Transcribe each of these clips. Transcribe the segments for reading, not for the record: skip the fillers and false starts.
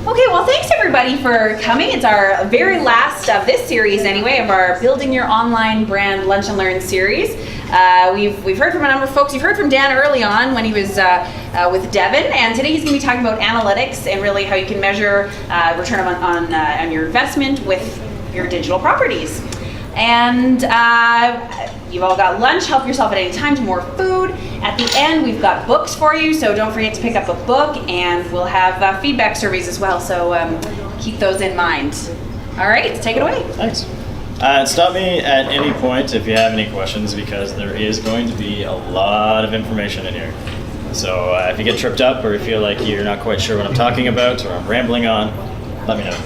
Okay, well, thanks everybody for coming. It's our very last of this series, anyway, of our Building Your Online Brand Lunch and Learn series. We've heard from a number of folks. You've heard from Dan early on when he was with Devin, and today he's going to be talking about analytics and really how you can measure return on your investment with your digital properties. And you've all got lunch. Help yourself at any time to more food. At the end, we've got books for you, so don't forget to pick up a book, and we'll have feedback surveys as well, so keep those in mind. All right, take it away. Thanks. Stop me at any point if you have any questions, because there is going to be a lot of information in here. So if you get tripped up or you feel like you're not quite sure what I'm talking about or I'm rambling on, let me know.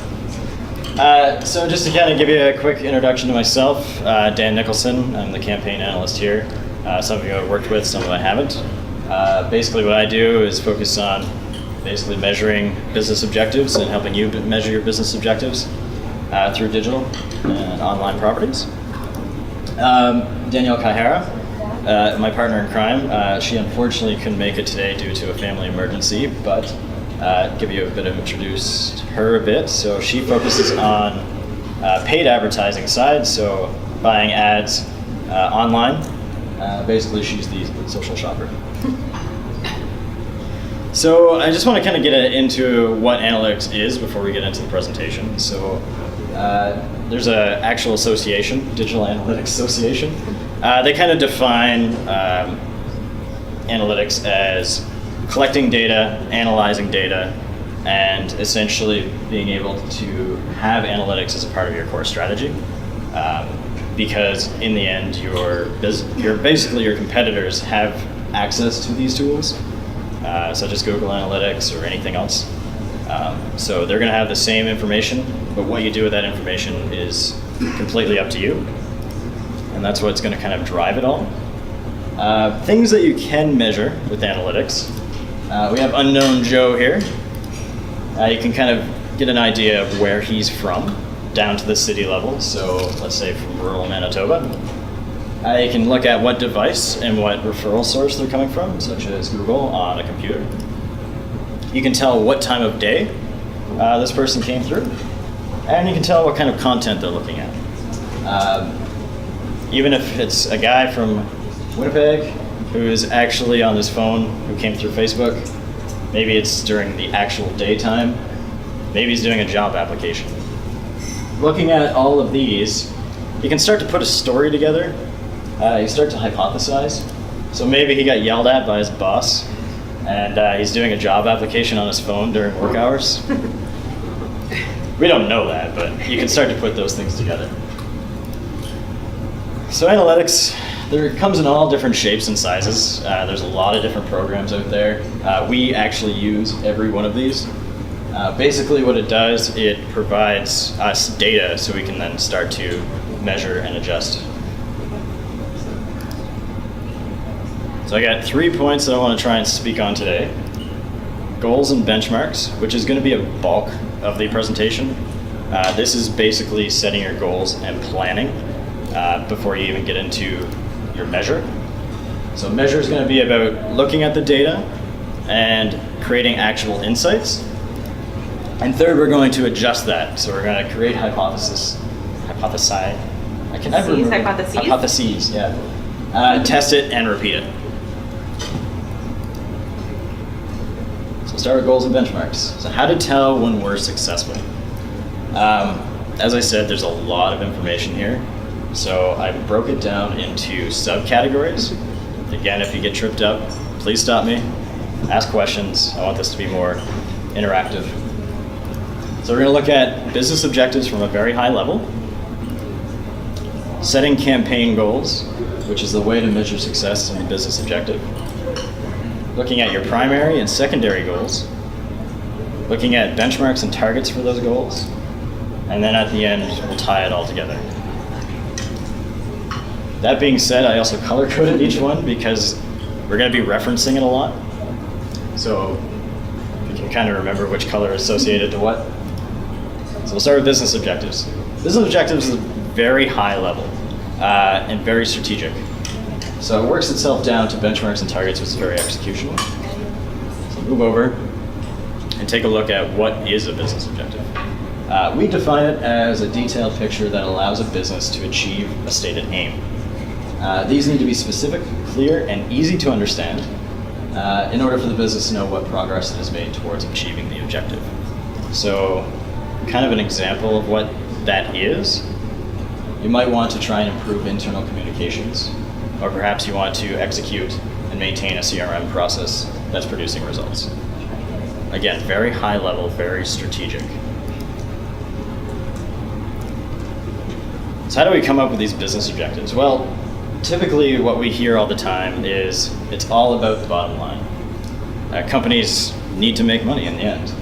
So just to kind of give you a quick introduction to myself, Dan Nicholson, I'm the campaign analyst here. Some of you I've worked with, some of you I haven't. Basically what I do is focus on basically measuring business objectives and helping you measure your business objectives through digital and online properties. Danielle Kaihara, my partner in crime, she unfortunately couldn't make it today due to a family emergency, but give you a bit of introduce her a bit. So she focuses on paid advertising side, so buying ads online. Basically, she's the social shopper. So I just want to kind of get into what analytics is before we get into the presentation. So there's an actual association, Digital Analytics Association. They kind of define analytics as collecting data, analyzing data, and essentially being able to have analytics as a part of your core strategy. Because in the end, basically your competitors have access to these tools, such as Google Analytics or anything else. So they're going to have the same information, but what you do with that information is completely up to you, and that's what's going to kind of drive it all. Things that you can measure with analytics. We have Unknown Joe here. You can kind of get an idea of where he's from, down to the city level, so let's say from rural Manitoba. You can look at what device and what referral source they're coming from, such as Google on a computer. You can tell what time of day this person came through, and you can tell what kind of content they're looking at. Even if it's a guy from Winnipeg who is actually on his phone who came through Facebook, maybe it's during the actual daytime, maybe he's doing a job application. Looking at all of these, you can start to put a story together. You start to hypothesize. So maybe he got yelled at by his boss, and he's doing a job application on his phone during work hours. We don't know that, but you can start to put those things together. So analytics, there comes in all different shapes and sizes. There's a lot of different programs out there. We actually use every one of these. Basically what it does, it provides us data so we can then start to measure and adjust. So I got 3 points that I want to try and speak on today. Goals and benchmarks, which is going to be a bulk of the presentation. This is basically setting your goals and planning before you even get into your measure. So measure is going to be about looking at the data and creating actual insights. And third, we're going to adjust that. So we're going to create hypotheses. I can never remember. Hypotheses, yeah. Test it and repeat it. So start with goals and benchmarks. So how to tell when we're successful. As I said, there's a lot of information here. So I broke it down into subcategories. Again, if you get tripped up, please stop me. Ask questions. I want this to be more interactive. So we're going to look at business objectives from a very high level, setting campaign goals, which is the way to measure success in a business objective, looking at your primary and secondary goals, looking at benchmarks and targets for those goals, and then at the end, we'll tie it all together. That being said, I also color-coded each one because we're going to be referencing it a lot. So you can kind of remember which color is associated to what. So we'll start with business objectives. Business objectives is very high level and very strategic. So it works itself down to benchmarks and targets, which is very executional. So move over. and take a look at what is a business objective. We define it as a detailed picture that allows a business to achieve a stated aim. These need to be specific, clear, and easy to understand in order for the business to know what progress it has made towards achieving the objective. So, kind of an example of what that is, you might want to try and improve internal communications, or perhaps you want to execute and maintain a CRM process that's producing results. Again, very high level, very strategic. So how do we come up with these business objectives? Well, typically what we hear all the time is it's all about the bottom line. Companies need to make money in the end.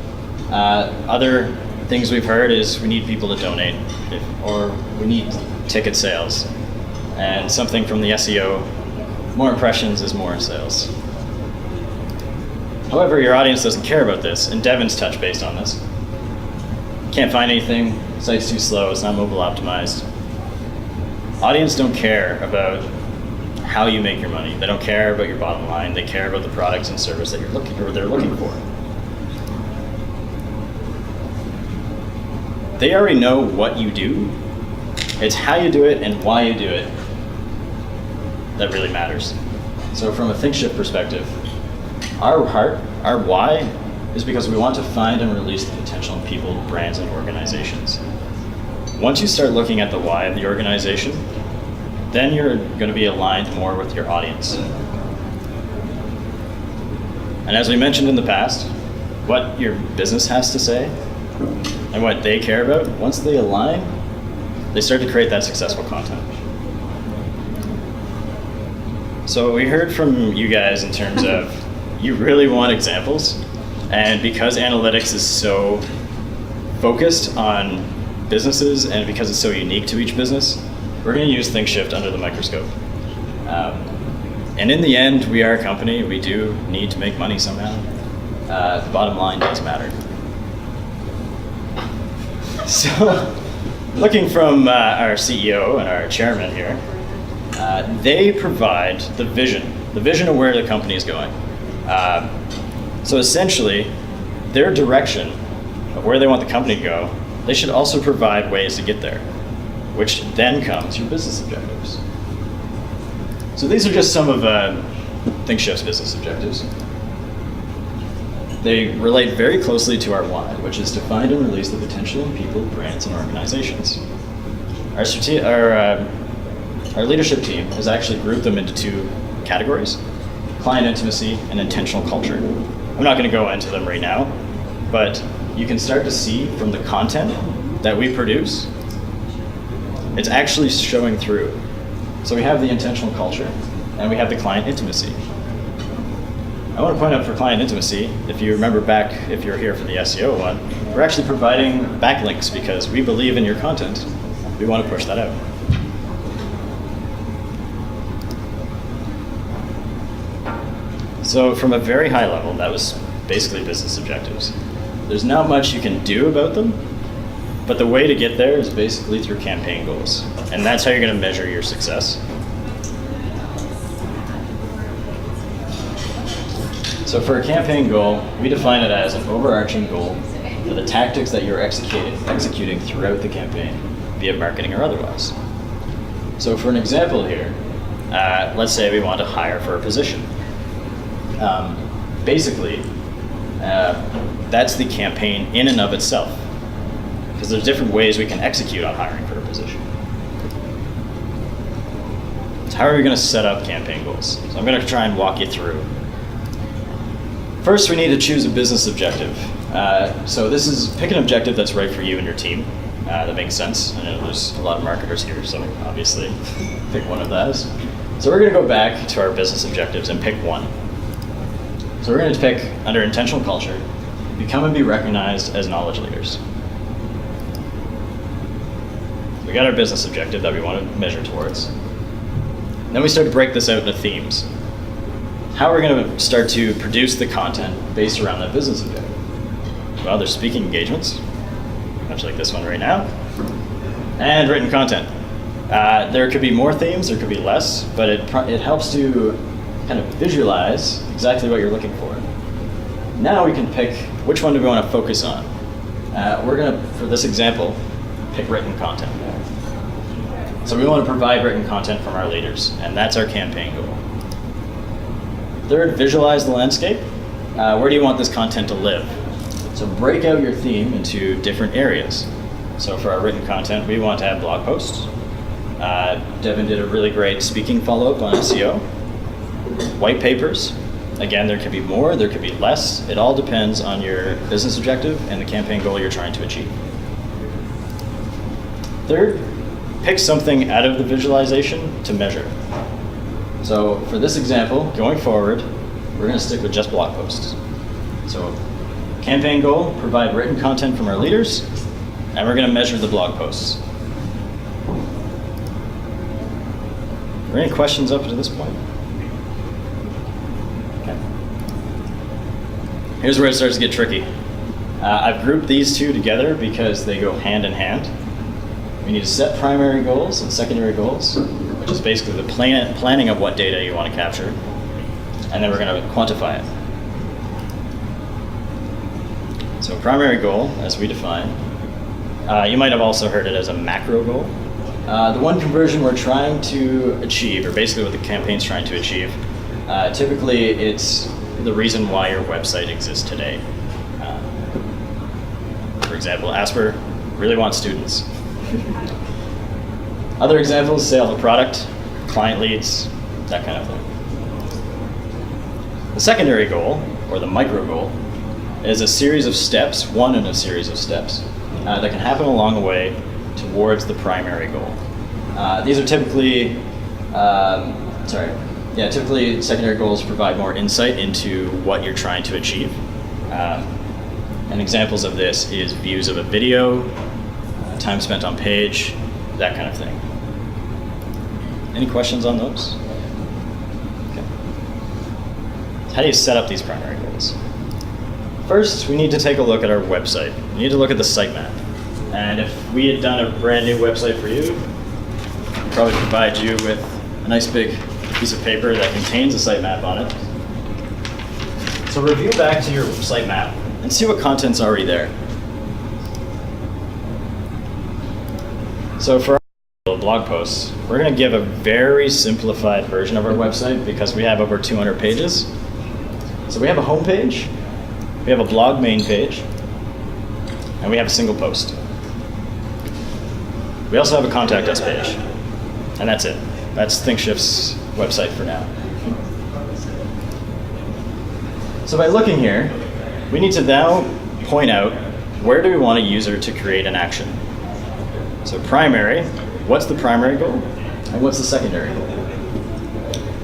Other things we've heard is we need people to donate, or we need ticket sales. And something from the SEO, more impressions is more sales. However, your audience doesn't care about this, and Devin's touched base on this. Can't find anything, site's too slow, it's not mobile optimized. Audience don't care about how you make your money. They don't care about your bottom line. They care about the products and service that they're looking for. They already know what you do. It's how you do it and why you do it that really matters. So from a ThinkShift perspective, our heart, our why, is because we want to find and release the potential in people, brands, and organizations. Once you start looking at the why of the organization, then you're going to be aligned more with your audience. And as we mentioned in the past, what your business has to say and what they care about, once they align, they start to create that successful content. So we heard from you guys in terms of you really want examples, and because analytics is so focused on businesses and because it's so unique to each business, we're going to use ThinkShift under the microscope. And in the end, we are a company. We do need to make money somehow. The bottom line does matter. So, looking from our CEO and our chairman here, they provide the vision of where the company is going. So essentially, their direction of where they want the company to go, they should also provide ways to get there, which then comes your business objectives. So these are just some of ThinkShift's business objectives. They relate very closely to our why, which is to find and release the potential in people, brands, and organizations. Our leadership team has actually grouped them into two categories: client intimacy and intentional culture. I'm not going to go into them right now, but you can start to see from the content that we produce, it's actually showing through. So we have the intentional culture and we have the client intimacy. I want to point out for client intimacy, if you remember back, if you're here for the SEO one, we're actually providing backlinks because we believe in your content. We want to push that out. So from a very high level, that was basically business objectives. There's not much you can do about them, but the way to get there is basically through campaign goals. And that's how you're going to measure your success. So for a campaign goal, we define it as an overarching goal for the tactics that you're executing throughout the campaign, be it marketing or otherwise. So for an example here, let's say we want to hire for a position. Basically, that's the campaign in and of itself, because there's different ways we can execute on hiring for a position. So how are we going to set up campaign goals? So I'm going to try and walk you through. First, we need to choose a business objective. So this is, pick an objective that's right for you and your team. That makes sense. I know there's a lot of marketers here, so obviously pick one of those. So we're going to go back to our business objectives and pick one. So we're going to pick, under intentional culture, become and be recognized as knowledge leaders. We got our business objective that we want to measure towards. Then we start to break this out into themes. How are we going to start to produce the content based around that business objective? Well, there's speaking engagements, much like this one right now, and written content. There could be more themes, there could be less, but it helps to kind of visualize exactly what you're looking for. Now we can pick which one do we want to focus on. We're going to, for this example, pick written content. So we want to provide written content from our leaders, and that's our campaign goal. Third, visualize the landscape. Where do you want this content to live? So break out your theme into different areas. So for our written content, we want to have blog posts. Devin did a really great speaking follow-up on SEO. White papers. Again, there could be more, there could be less. It all depends on your business objective and the campaign goal you're trying to achieve. Third, pick something out of the visualization to measure. So for this example, going forward, we're going to stick with just blog posts. So campaign goal, provide written content from our leaders, and we're going to measure the blog posts. Are there any questions up to this point? Okay. Here's where it starts to get tricky. I've grouped these two together because they go hand in hand. We need to set primary goals and secondary goals, which is basically the planning of what data you want to capture, and then we're going to quantify it. So primary goal, as we define, you might have also heard it as a macro goal. The one conversion we're trying to achieve, or basically what the campaign's trying to achieve, typically it's the reason why your website exists today. For example, Asper really wants students. Other examples, sale of a product, client leads, that kind of thing. The secondary goal, or the micro goal, is a series of steps, one in a series of steps, that can happen along the way towards the primary goal. These are typically, typically secondary goals provide more insight into what you're trying to achieve. And examples of this is views of a video, time spent on page, that kind of thing. Any questions on those? Okay. How do you set up these primary goals? First, we need to take a look at our website. We need to look at the sitemap. And if we had done a brand new website for you, I'd probably provide you with a nice big piece of paper that contains a sitemap on it. So review back to your sitemap and see what content's already there. So for our blog posts, we're going to give a very simplified version of our website because we have over 200 pages. So we have a home page, we have a blog main page, and we have a single post. We also have a contact us page, and that's it. That's ThinkShift's website for now. So by looking here, we need to now point out where do we want a user to create an action. So primary, what's the primary goal? And what's the secondary goal?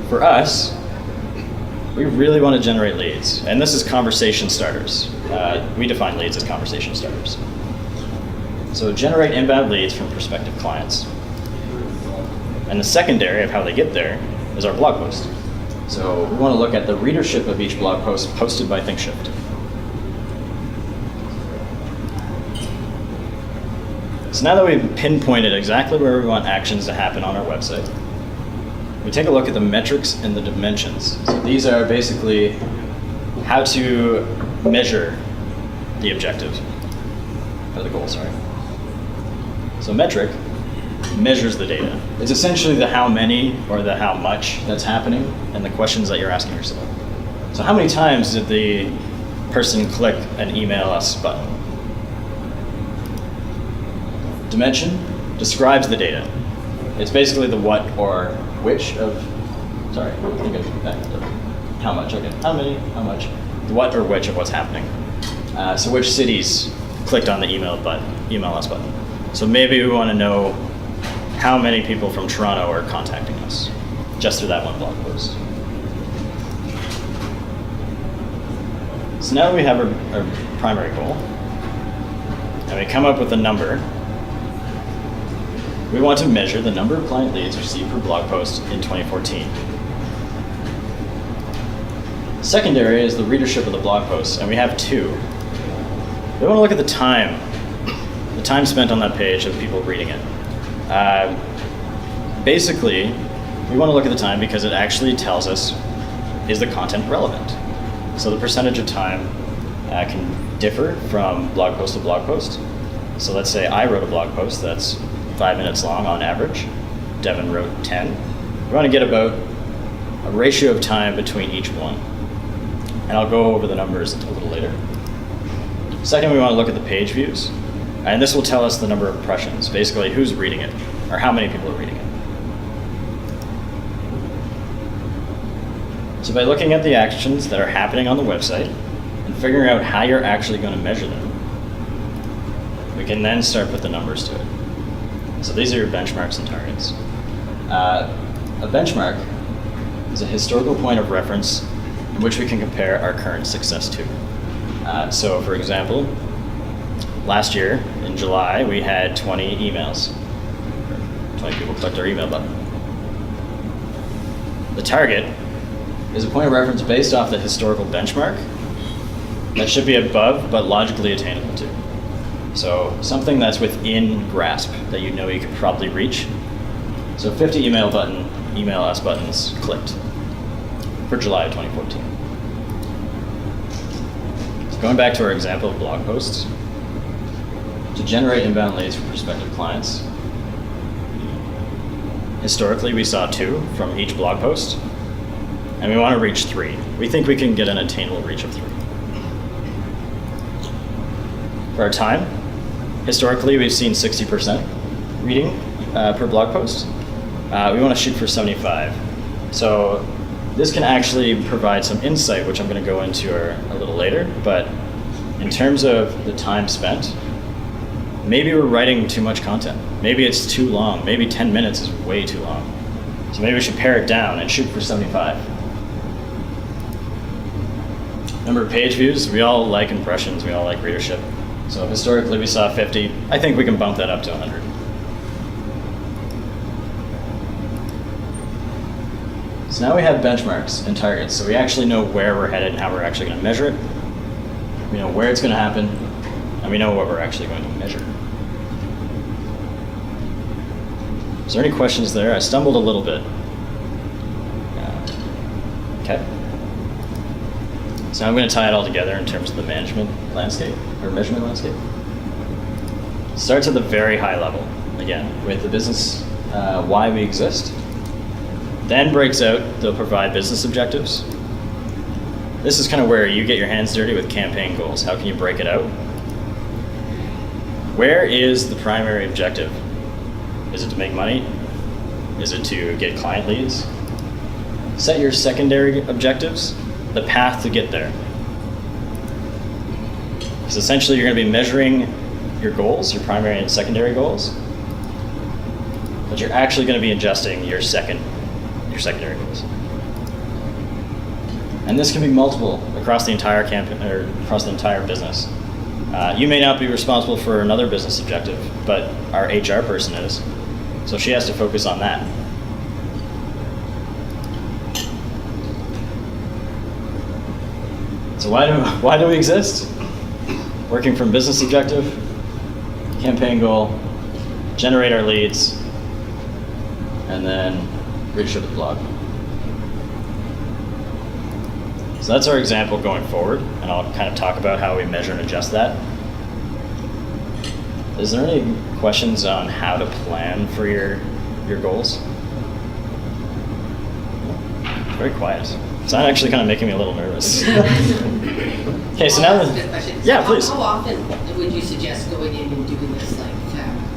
For us, we really want to generate leads. And this is conversation starters. We define leads as conversation starters. So generate inbound leads from prospective clients. And the secondary of how they get there is our blog post. So we want to look at the readership of each blog post posted by ThinkShift. So now that we've pinpointed exactly where we want actions to happen on our website, we take a look at the metrics and the dimensions. So these are basically how to measure the objective, or the goal, sorry. So metric measures the data. It's essentially the how many or the how much that's happening and the questions that you're asking yourself. So how many times did the person click an email us button? Dimension describes the data. It's basically the what or which of, sorry, let me go back to how much, okay. How many, how much, the what or which of what's happening. So which cities clicked on the email us button. So maybe we want to know how many people from Toronto are contacting us just through that one blog post. So now that we have our primary goal, and we come up with a number, we want to measure the number of client leads received per blog post in 2014. Secondary is the readership of the blog post, and we have two. We want to look at the time spent on that page of people reading it. Basically, we want to look at the time because it actually tells us, is the content relevant? So the percentage of time can differ from blog post to blog post. So let's say I wrote a blog post that's 5 minutes long on average. Devin wrote 10. We want to get about a ratio of time between each one. And I'll go over the numbers a little later. Second, we want to look at the page views. And this will tell us the number of impressions, basically who's reading it, or how many people are reading it. So by looking at the actions that are happening on the website and figuring out how you're actually going to measure them, we can then start put the numbers to it. So these are your benchmarks and targets. A benchmark is a historical point of reference in which we can compare our current success to. So for example, last year in July, we had 20 emails. 20 people clicked our email button. The target is a point of reference based off the historical benchmark that should be above but logically attainable to. So something that's within grasp that you know you could probably reach. So 50 email us buttons clicked for July of 2014. So going back to our example of blog posts, to generate inbound leads for prospective clients, historically we saw 2 from each blog post, and we want to reach 3. We think we can get an attainable reach of 3. For our time, historically we've seen 60% reading per blog post. We want to shoot for 75. So this can actually provide some insight, which I'm going to go into a little later, but in terms of the time spent, maybe we're writing too much content. Maybe it's too long. Maybe 10 minutes is way too long. So maybe we should pare it down and shoot for 75. Number of page views, we all like impressions, we all like readership. So historically we saw 50. I think we can bump that up to 100. So now we have benchmarks and targets. So we actually know where we're headed and how we're actually going to measure it. We know where it's going to happen, and we know what we're actually going to measure. Is there any questions there? I stumbled a little bit. Okay. So I'm going to tie it all together in terms of the management landscape, or measurement landscape. Starts at the very high level, again, with the business, why we exist. Then breaks out, they'll provide business objectives. This is kind of where you get your hands dirty with campaign goals. How can you break it out? Where is the primary objective? Is it to make money? Is it to get client leads? Set your secondary objectives, the path to get there. Because essentially you're going to be measuring your goals, your primary and secondary goals, but you're actually going to be adjusting your secondary goals. And this can be multiple across the entire campaign or across the entire business. You may not be responsible for another business objective, but our HR person is. So she has to focus on that. So why do we exist? Working from business objective, campaign goal, generate our leads, and then readership of the blog. So that's our example going forward, and I'll kind of talk about how we measure and adjust that. Is there any questions on how to plan for your goals? Very quiet. It's not actually kind of making me a little nervous. Okay, so now yeah, please. How often would you suggest going in and doing this? Like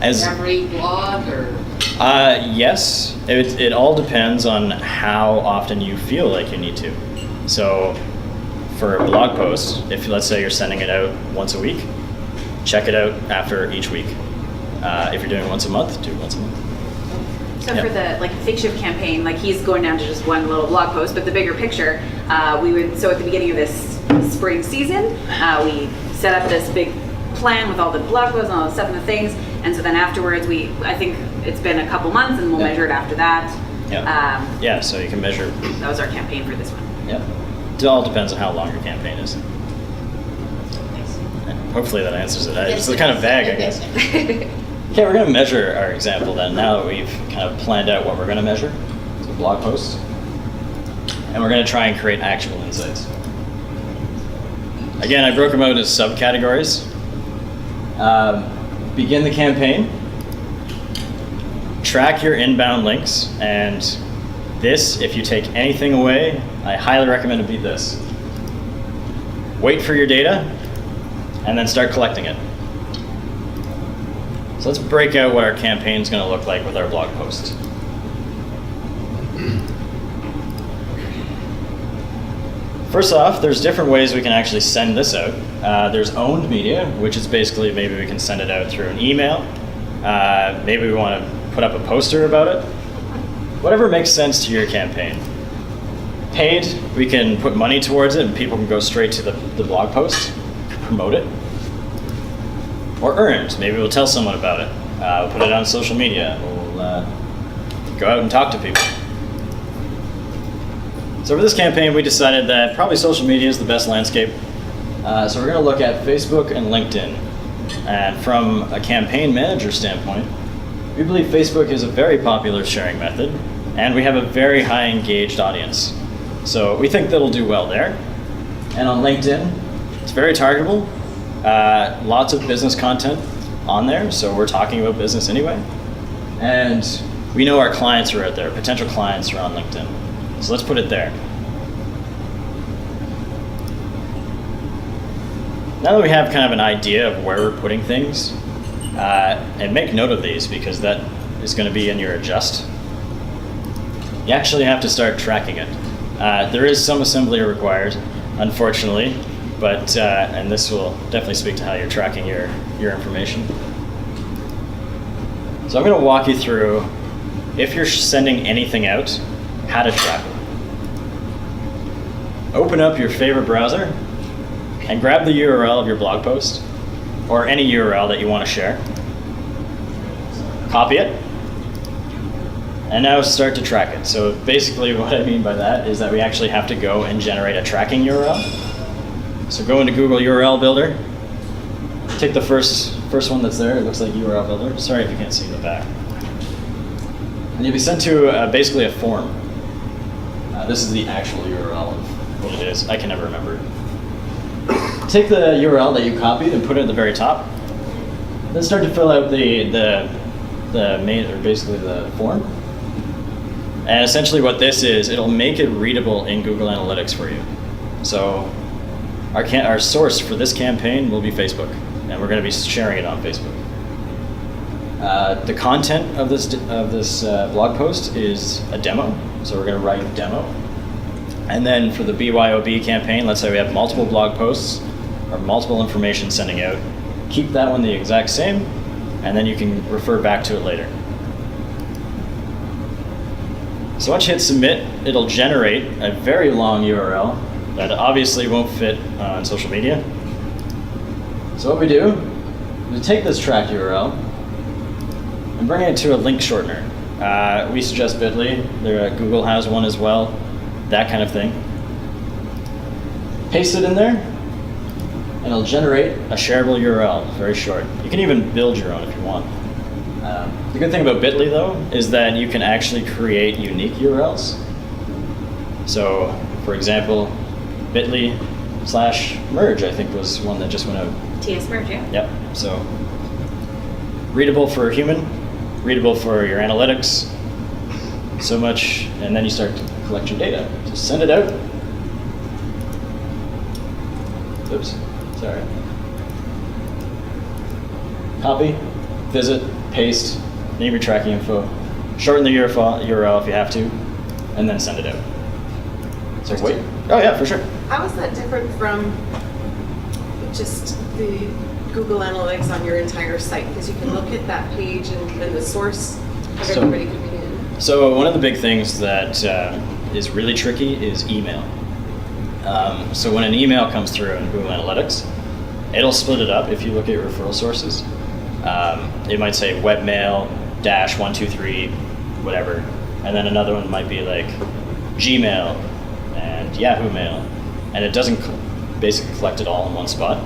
As every blog or? Yes, it all depends on how often you feel like you need to. So for a blog post, if let's say you're sending it out once a week, check it out after each week. If you're doing it once a month, do it once a month. So for the Fake Shift campaign, he's going down to just one little blog post, but the bigger picture, so at the beginning of this spring season, we set up this big plan with all the blog posts and all the stuff and the things, and so then afterwards I think it's been a couple months and we'll measure it after that. Yeah, so you can measure. That was our campaign for this one. Yeah, it all depends on how long your campaign is. Hopefully that answers it. It's kind of vague, I guess. Okay, we're going to measure our example then, now that we've kind of planned out what we're going to measure, so blog posts, and we're going to try and create actionable insights. Again, I broke them out into subcategories. Begin the campaign. Track your inbound links, and this, if you take anything away, I highly recommend it be this. Wait for your data, and then start collecting it. So let's break out what our campaign is going to look like with our blog posts. First off, there's different ways we can actually send this out. There's owned media, which is basically maybe we can send it out through an email. Maybe we want to put up a poster about it. Whatever makes sense to your campaign. Paid, we can put money towards it and people can go straight to the blog post, promote it. Or earned, maybe we'll tell someone about it. We'll put it on social media. We'll go out and talk to people. So for this campaign, we decided that probably social media is the best landscape. So we're going to look at Facebook and LinkedIn. And from a campaign manager standpoint, we believe Facebook is a very popular sharing method, and we have a very high engaged audience. So we think that'll do well there. And on LinkedIn, it's very targetable. Lots of business content on there, so we're talking about business anyway. And we know our clients are out there, potential clients are on LinkedIn. So let's put it there. Now that we have kind of an idea of where we're putting things, and make note of these because that is going to be in your adjust, you actually have to start tracking it. There is some assembly required, unfortunately, but and this will definitely speak to how you're tracking your information. So I'm going to walk you through, if you're sending anything out, how to track it. Open up your favorite browser and grab the URL of your blog post or any URL that you want to share. Copy it. And now start to track it. So basically what I mean by that is that we actually have to go and generate a tracking URL. So go into Google URL Builder. Take the first one that's there. It looks like URL Builder. Sorry if you can't see the back. And you'll be sent to basically a form. This is the actual URL of what it is. I can never remember. Take the URL that you copied and put it at the very top. Then start to fill out the main, or basically the form. And essentially what this is, it'll make it readable in Google Analytics for you. So our source for this campaign will be Facebook, and we're going to be sharing it on Facebook. The content of this blog post is a demo, so we're going to write a demo. And then for the BYOB campaign, let's say we have multiple blog posts or multiple information sending out, keep that one the exact same, and then you can refer back to it later. So once you hit submit, it'll generate a very long URL that obviously won't fit on social media. So what we do is we take this track URL and bring it to a link shortener. We suggest Bitly. Google has one as well, that kind of thing. Paste it in there, and it'll generate a shareable URL, very short. You can even build your own if you want. The good thing about Bitly, though, is that you can actually create unique URLs. So, for example, Bitly/merge, I think, was one that just went out. TS merge, yeah. Yep. So, readable for a human, readable for your analytics, so much, and then you start to collect your data. Just send it out. Oops, sorry. Copy, visit, paste, name your tracking info, shorten the URL if you have to, and then send it out. So wait. Oh yeah, for sure. How is that different from just the Google Analytics on your entire site? Because you can look at that page and the source of everybody coming in. So one of the big things that is really tricky is email. So when an email comes through in Google Analytics, it'll split it up if you look at referral sources. It might say webmail-123, whatever. And then another one might be like Gmail and Yahoo Mail. And it doesn't basically collect it all in one spot.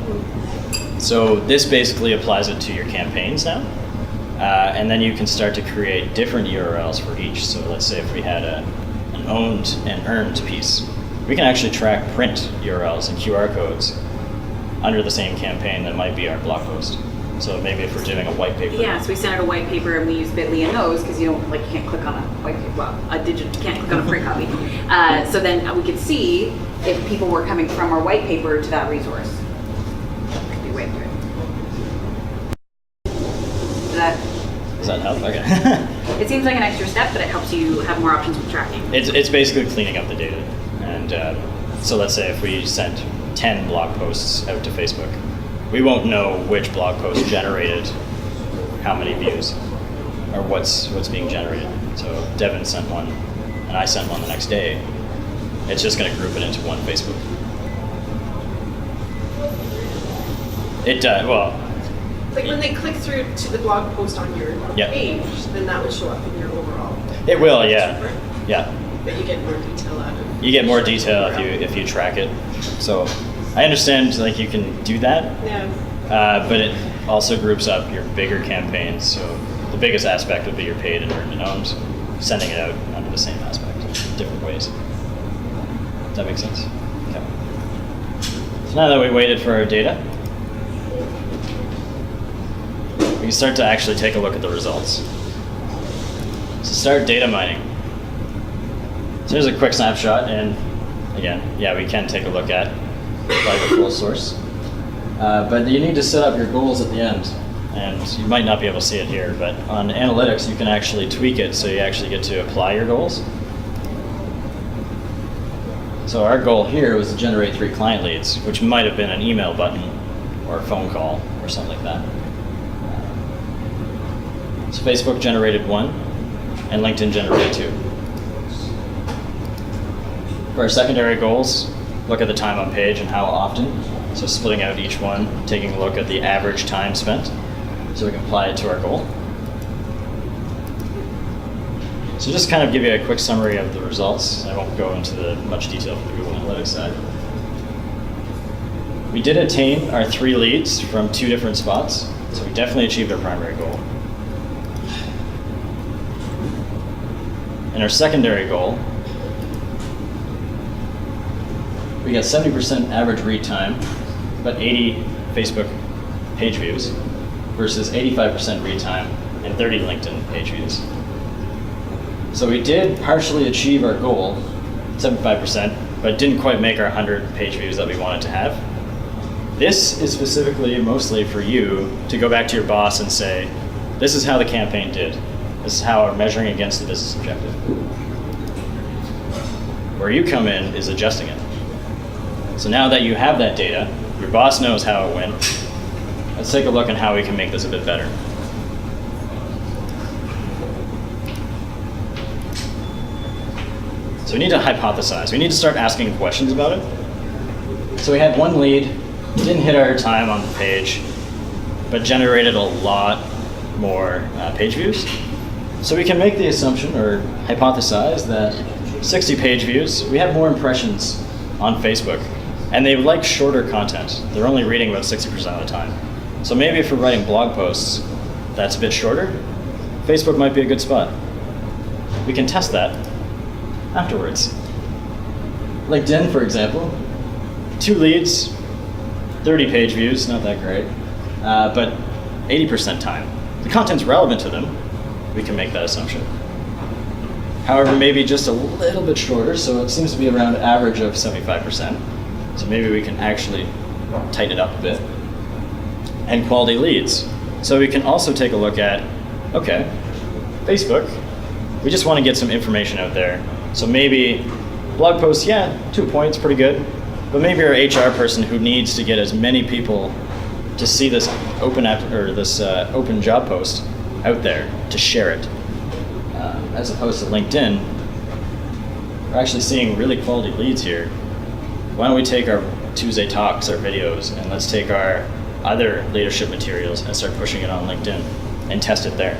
So this basically applies it to your campaigns now. And then you can start to create different URLs for each. So let's say if we had an owned and earned piece, we can actually track print URLs and QR codes under the same campaign that might be our blog post. So maybe if we're doing a white paper. Yeah, so we sent out a white paper and we use Bitly in those because you don't, like, you can't click on a white paper, well, a digital, you can't click on a print copy. So then we could see if people were coming from our white paper to that resource. Could be a way to do it. Does that help? Okay. It seems like an extra step, but it helps you have more options with tracking. It's basically cleaning up the data. And so let's say if we sent 10 blog posts out to Facebook, we won't know which blog post generated how many views or what's being generated. So Devin sent one and I sent one the next day. It's just going to group it into one Facebook. Well, Like when they click through to the blog post on your Yeah. page, then that would show up in your overall. it will, yeah. Yeah. But you get more detail out of it. You get more detail if you track it. So I understand like you can do that, Yeah. but it also groups up your bigger campaigns. So the biggest aspect would be your paid and earned and owned, sending it out under the same aspect, different ways. Does that make sense? Okay. So now that we waited for our data, we can start to actually take a look at the results. So start data mining. So here's a quick snapshot, and again, yeah, we can take a look at by the full source. But you need to set up your goals at the end. And you might not be able to see it here, but on analytics, you can actually tweak it so you actually get to apply your goals. So our goal here was to generate 3 client leads, which might have been an email button or a phone call or something like that. So Facebook generated 1 and LinkedIn generated 2. For our secondary goals, look at the time on page and how often. So splitting out each one, taking a look at the average time spent so we can apply it to our goal. So just kind of give you a quick summary of the results. I won't go into much detail for the Google Analytics side. We did attain our 3 leads from 2 different spots, so we definitely achieved our primary goal. And our secondary goal, we got 70% average read time, but 80 Facebook page views versus 85% read time and 30 LinkedIn page views. So we did partially achieve our goal, 75%, but didn't quite make our 100 page views that we wanted to have. This is specifically mostly for you to go back to your boss and say, this is how the campaign did. This is how we're measuring against the business objective. Where you come in is adjusting it. So now that you have that data, your boss knows how it went. Let's take a look at how we can make this a bit better. So we need to hypothesize. We need to start asking questions about it. So we had 1 lead, didn't hit our time on the page, but generated a lot more page views. So we can make the assumption or hypothesize that 60 page views, we have more impressions on Facebook, and they like shorter content. They're only reading about 60% of the time. So maybe if we're writing blog posts that's a bit shorter, Facebook might be a good spot. We can test that afterwards. LinkedIn, for example, 2 leads, 30 page views, not that great, but 80% time. The content's relevant to them, we can make that assumption. However, maybe just a little bit shorter, so it seems to be around average of 75%. So maybe we can actually tighten it up a bit. And quality leads. So we can also take a look at, okay, Facebook, we just want to get some information out there. So maybe blog posts, yeah, 2 points, pretty good. But maybe our HR person who needs to get as many people to see this open app or this open job post out there to share it, as opposed to LinkedIn, we're actually seeing really quality leads here. Why don't we take our Tuesday talks, our videos, and let's take our other leadership materials and start pushing it on LinkedIn and test it there.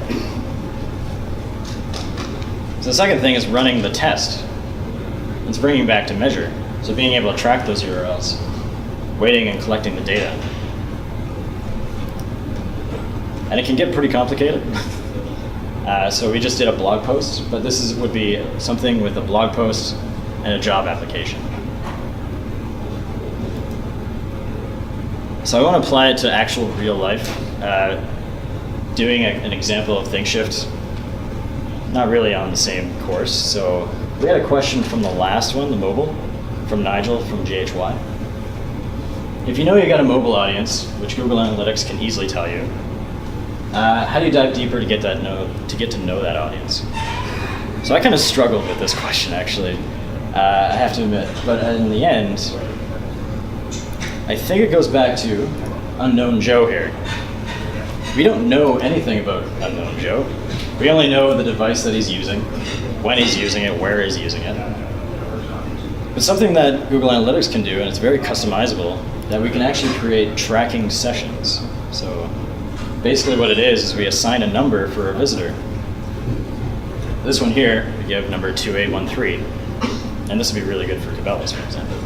So the second thing is running the test. It's bringing back to measure. So being able to track those URLs, waiting and collecting the data. And it can get pretty complicated. So we just did a blog post, but this would be something with a blog post and a job application. So I want to apply it to actual real life. Doing an example of ThinkShift, not really on the same course. So we had a question from the last one, the mobile, from Nigel from GHY. If you know you got a mobile audience, which Google Analytics can easily tell you, how do you dive deeper to get to know that audience? So I kind of struggled with this question, actually. I have to admit, but in the end, I think it goes back to Unknown Joe here. We don't know anything about Unknown Joe. We only know the device that he's using, when he's using it, where he's using it. But something that Google Analytics can do, and it's very customizable, that we can actually create tracking sessions. So basically what it is we assign a number for a visitor. This one here, we give number 2813. And this would be really good for Cabela's, for example.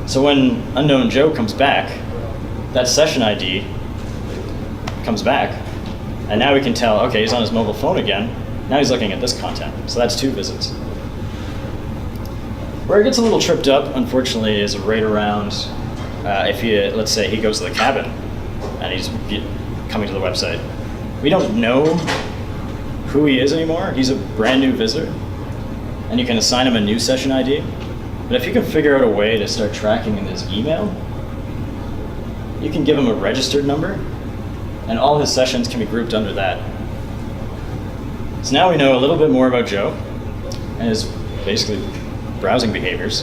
So when Unknown Joe comes back, that session ID comes back, and now we can tell, okay, he's on his mobile phone again. Now he's looking at this content. So that's 2 visits. Where it gets a little tripped up, unfortunately, is right around if let's say he goes to the cabin and he's coming to the website. We don't know who he is anymore. He's a brand new visitor, and you can assign him a new session ID. But if you can figure out a way to start tracking in his email, you can give him a registered number, and all his sessions can be grouped under that. So now we know a little bit more about Joe and his basically browsing behaviors.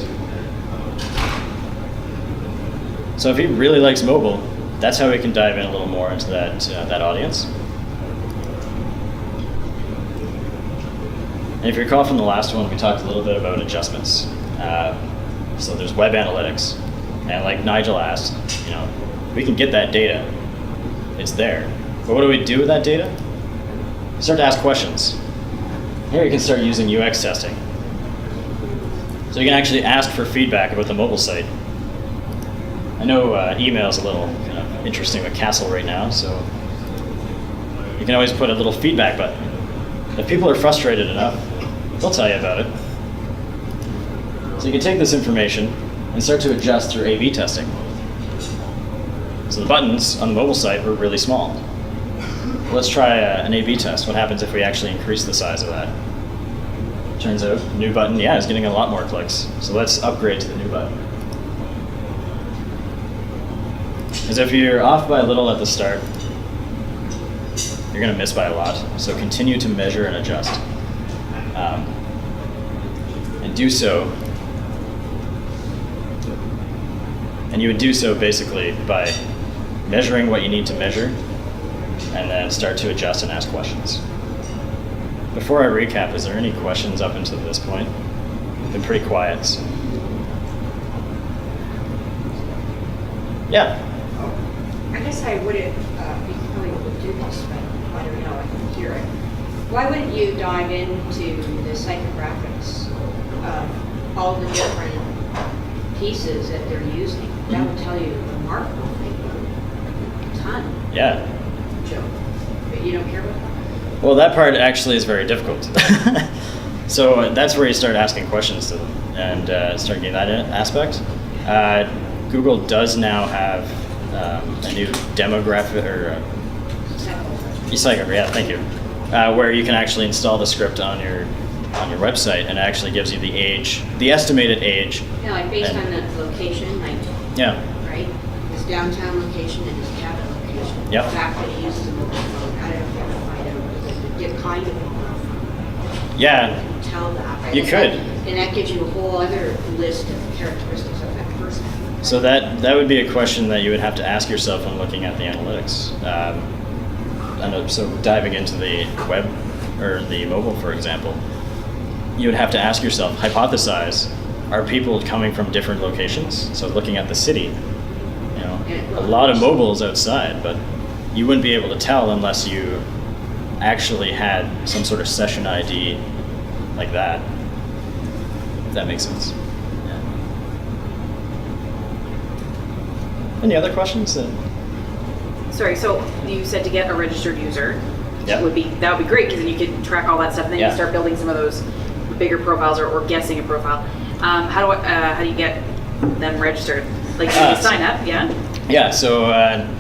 So if he really likes mobile, that's how we can dive in a little more into that audience. And if you recall from the last one, we talked a little bit about adjustments. So there's web analytics, and like Nigel asked, we can get that data. It's there. But what do we do with that data? Start to ask questions. Here you can start using UX testing. So you can actually ask for feedback about the mobile site. I know email is a little kind of interesting with Castle right now, so you can always put a little feedback button. If people are frustrated enough, they'll tell you about it. So you can take this information and start to adjust through A/B testing. So the buttons on the mobile site were really small. Let's try an A/B test. What happens if we actually increase the size of that? Turns out, new button, yeah, is getting a lot more clicks. So let's upgrade to the new button. Because if you're off by a little at the start, you're going to miss by a lot. So continue to measure and adjust. And do so. And you would do so basically by measuring what you need to measure, and then start to adjust and ask questions. Before I recap, is there any questions up until this point? It's been pretty quiet. So. Yeah. I guess I wouldn't, you probably would do this, but I don't know, I can hear it. Why wouldn't you dive into the psychographics of all the different pieces that they're using? That would tell you a remarkable thing, a ton, Yeah. Joe. But you don't care about that? Well, that part actually is very difficult. So that's where you start asking questions to them and start getting that aspect. Google does now have a new demographic or yeah, thank you, where you can actually install the script on your website, and it actually gives you the age, the estimated age. Yeah, like based on the location, like, Yeah. right? His downtown location and his cabin location. Yep. The fact that he uses a mobile phone, I don't know if you ever find out, get kind of a mobile phone. Yeah. Tell that, right? You could. And that gives you a whole other list of characteristics of that person. So that would be a question that you would have to ask yourself when looking at the analytics. So diving into the web or the mobile, for example, you would have to ask yourself, hypothesize, are people coming from different locations? So looking at the city, a lot of mobiles outside, but you wouldn't be able to tell unless you actually had some sort of session ID like that. If that makes sense. Yeah. Any other questions? Sorry, so you said to get a registered user. Yeah. That would be great, because then you could track all that stuff, and then Yeah. you start building some of those bigger profiles or guessing a profile. How do you get them registered? Like, Ah, you sign up, yeah? Yeah, so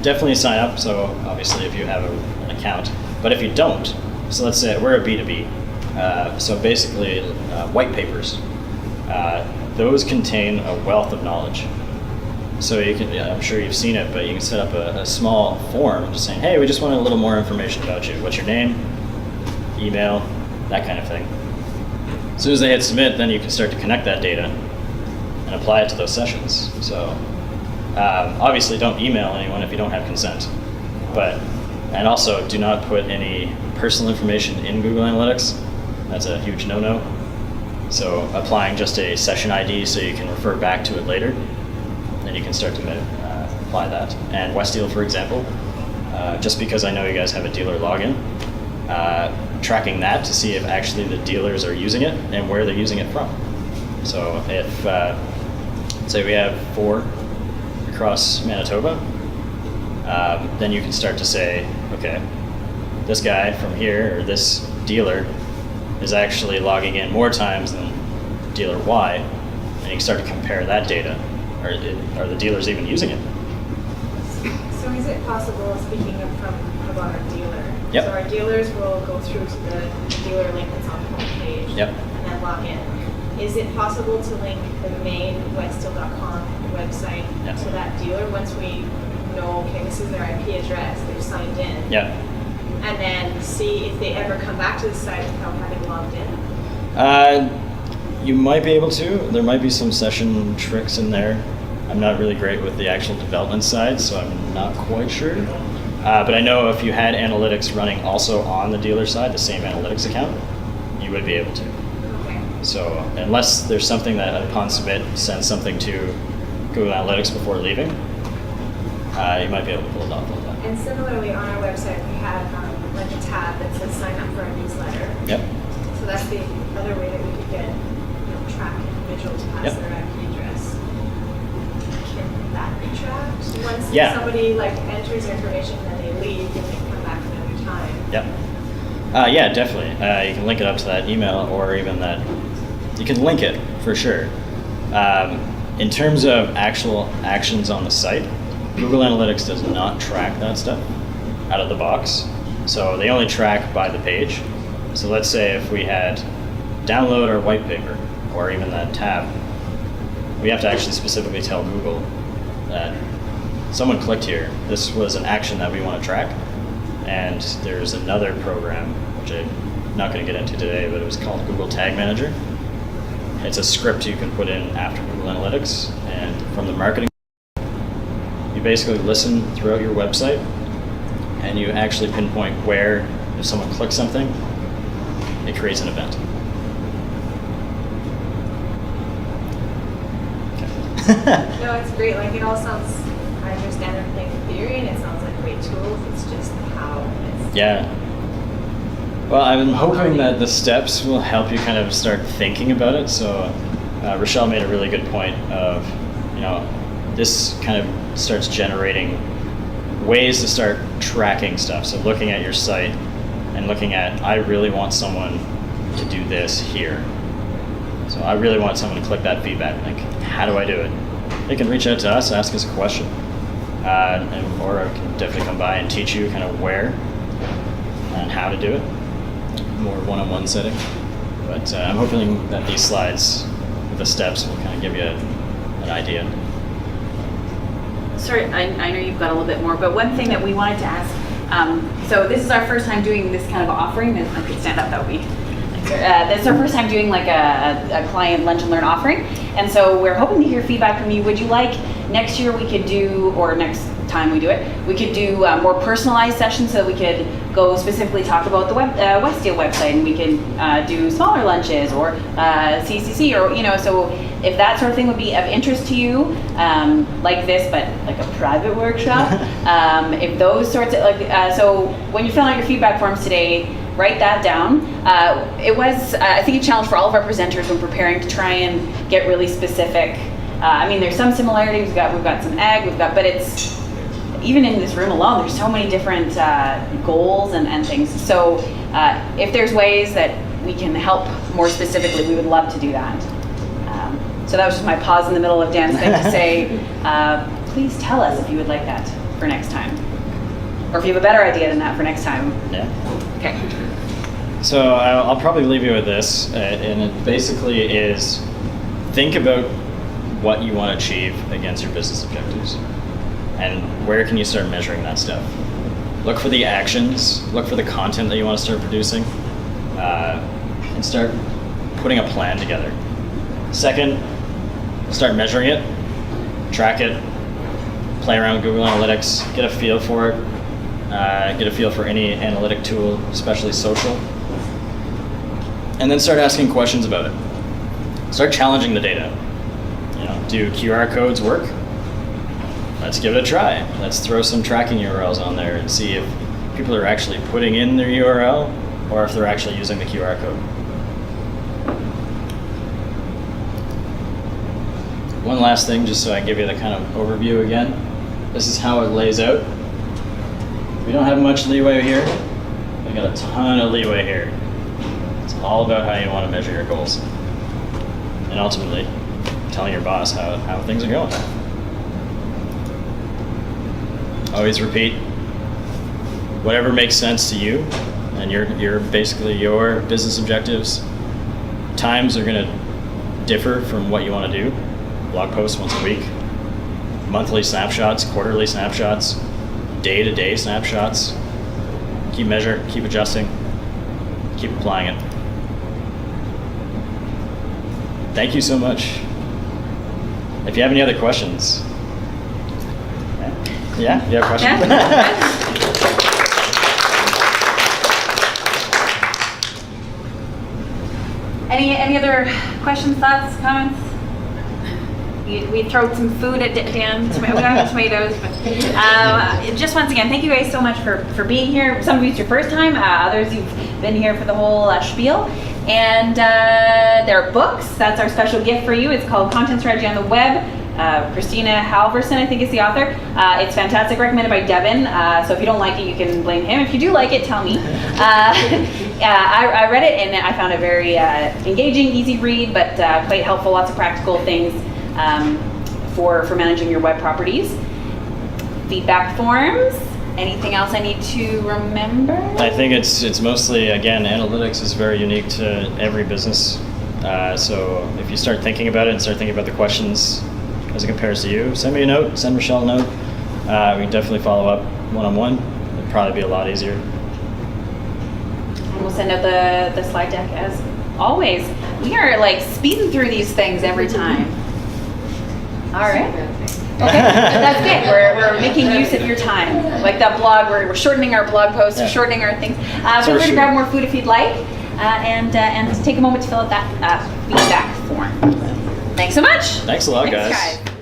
definitely sign up. So obviously if you have an account, but if you don't, so let's say we're a B2B. So basically white papers, those contain a wealth of knowledge. So you can, I'm sure you've seen it, but you can set up a small form just saying, hey, we just want a little more information about you. What's your name, email, that kind of thing. As soon as they hit submit, then you can start to connect that data and apply it to those sessions. So obviously don't email anyone if you don't have consent. And also do not put any personal information in Google Analytics. That's a huge no-no. So applying just a session ID so you can refer back to it later, then you can start to apply that. And Westdeal, for example, just because I know you guys have a dealer login, tracking that to see if actually the dealers are using it and where they're using it from. So if, say we have 4 across Manitoba, then you can start to say, okay, this guy from here or this dealer is actually logging in more times than dealer Y, and you can start to compare that data. Are the dealers even using it? So is it possible, speaking about our dealer, Yep. so our dealers will go through to the dealer link that's on the homepage Yep. and then log in. Is it possible to link the main westdeal.com website Yep. to that dealer once we know, okay, this is their IP address, they've signed in, Yeah. and then see if they ever come back to the site without having logged in? You might be able to. There might be some session tricks in there. I'm not really great with the actual development side, so I'm not quite sure. But I know if you had analytics running also on the dealer side, the same analytics account, you would be able to. Okay. So unless there's something that upon submit sends something to Google Analytics before leaving, you might be able to pull it off like that. And similarly, on our website, we have like a tab that says sign up for our newsletter. Yep. So that's the other way that we could get, track individuals past Yep. their IP address. Can that be tracked? Once Yeah. somebody enters their information and then they leave, and they come back another time. Yep. Yeah, definitely. You can link it up to that email, or even that. You can link it for sure. In terms of actual actions on the site, Google Analytics does not track that stuff out of the box. So they only track by the page. So let's say if we had download our white paper, or even that tab, we have to actually specifically tell Google that someone clicked here. This was an action that we want to track. And there's another program, which I'm not going to get into today, but it was called Google Tag Manager. It's a script you can put in after Google Analytics, and from the marketing, you basically listen throughout your website, and you actually pinpoint where, if someone clicks something, it creates an event. No, it's great. It all sounds, I understand everything in theory, and it sounds like great tools. It's just how it's. Yeah. Well, I'm hoping that the steps will help you kind of start thinking about it. So Rochelle made a really good point of, this kind of starts generating ways to start tracking stuff. So looking at your site and looking at, I really want someone to do this here. So I really want someone to click that feedback link. How do I do it? They can reach out to us, ask us a question, or I can definitely come by and teach you kind of where and how to do it. More one-on-one setting. But I'm hoping that these slides with the steps will kind of give you an idea. Sorry, I know you've got a little bit more, but one thing that we wanted to ask, so this is our first time doing this kind of offering. I could stand up, that would be. This is our first time doing a client lunch and learn offering, and so we're hoping to hear feedback from you. Would you like next year we could do, or next time we do it, we could do more personalized sessions, so we could go specifically talk about the Westdeal website, and we could do smaller lunches or CCC, or so if that sort of thing would be of interest to you, like this, but like a private workshop, if those sorts of so when you fill out your feedback forms today, write that down. It was, I think, a challenge for all of our presenters when preparing to try and get really specific. There's some similarities. We've got some ag. But it's even in this room alone. There's so many different goals and things. So if there's ways that we can help more specifically, we would love to do that. So that was just my pause in the middle of Dan's thing to say, please tell us if you would like that for next time. Or if you have a better idea than that for next time. Yeah. Okay. So I'll probably leave you with this, and it basically is think about what you want to achieve against your business objectives, and where can you start measuring that stuff. Look for the actions, look for the content that you want to start producing, and start putting a plan together. Second, start measuring it, track it, play around with Google Analytics, get a feel for it, get a feel for any analytic tool, especially social, and then start asking questions about it. Start challenging the data. You know, do QR codes work? Let's give it a try. Let's throw some tracking URLs on there and see if people are actually putting in their URL or if they're actually using the QR code. One last thing, just so I give you the kind of overview again. This is how it lays out. We don't have much leeway here. We got a ton of leeway here. It's all about how you want to measure your goals. And ultimately, telling your boss how things are going. Always repeat, whatever makes sense to you and your basically your business objectives. Times are going to differ from what you want to do. Blog posts once a week, monthly snapshots, quarterly snapshots, day-to-day snapshots. Keep measuring, keep adjusting, keep applying it. Thank you so much. If you have any other questions. Yeah, you have questions? Yeah. Any other questions, thoughts, comments? We throw some food at Dan. We don't have tomatoes, but just once again, thank you guys so much for being here. Some of you it's your first time. Others you've been here for the whole spiel. And there are books. That's our special gift for you. It's called Content Strategy on the Web. Christina Halverson, I think, is the author. It's fantastic, recommended by Devin. So if you don't like it, you can blame him. If you do like it, tell me. I read it and I found it very engaging, easy read, but quite helpful. Lots of practical things for managing your web properties. Feedback forms. Anything else I need to remember? I think it's mostly, again, analytics is very unique to every business. So if you start thinking about it and start thinking about the questions as it compares to you, send me a note, send Michelle a note. We can definitely follow up one-on-one. It'd probably be a lot easier. And we'll send out the slide deck as always. We are like speeding through these things every time. All right. Okay, that's good. We're making use of your time. Like that blog, we're shortening our blog posts, Yeah. we're shortening our things. For Feel free to sure. grab more food if you'd like, and take a moment to fill out that feedback form. Thanks so much. Thanks a lot, Thanks, guys. guys.